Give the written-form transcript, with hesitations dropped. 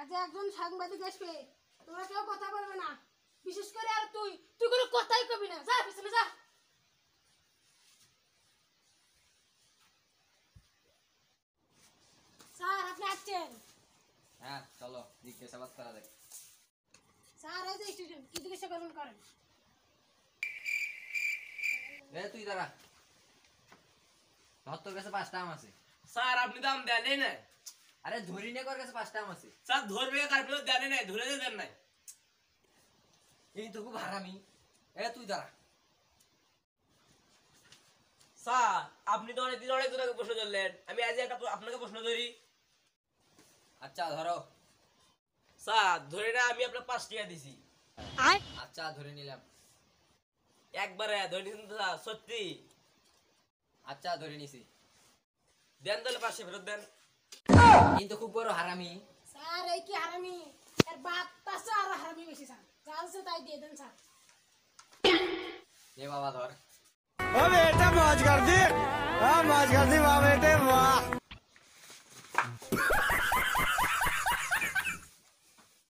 যে একজন সাংবাদিক আসবে, তোমরা কেউ কথা বলবে না, বিশেষ করে আর তুই তুই কোনো কথাই কবি না, যা পিছনে যা। স্যার আপনি আসছেন? হ্যাঁ চলো জিজ্ঞাসাবাদ করা যাক। স্যার এই যে স্টুডেন্ট, কি জিজ্ঞাসা করবেন করেন। তুই দাঁড়া, তোর কাছে 5টা আম আছে। স্যার আপনি দাম দেনই না। আরে ধরি নে, কর কাছে 5টা আম আছে। স্যার ধরবে কারণ দেনই নাই, ধরে দেন নাই। এই তো খুব হারামি। তুই দাঁড়া। স্যার আপনি তো অনেকদিন অনেকজনকে প্রশ্ন ধরলেন, আমি আজ একটা আপনাকে প্রশ্ন ধরি। আচ্ছা ধরো। স্যার ধরে না আমি আপনার 5 টাকা দিছি। আচ্ছা ধরে নিলাম। একবারে ধরে নিছেন তো স্যার? সত্যি? আচ্ছা ধরে নিছি। দেন তাহলে 500 ফেরত দেন। কিন্তু খুব বড় হারামি। স্যার এই কি হারামি, এর বাপ পাশে আর হারামি বেশি স্যার, যা আছে তাই দিয়ে দেন স্যার। বাবা ধর। ओ बेटा मौज कर दी, हाँ मौज कर दी वाह बेटे।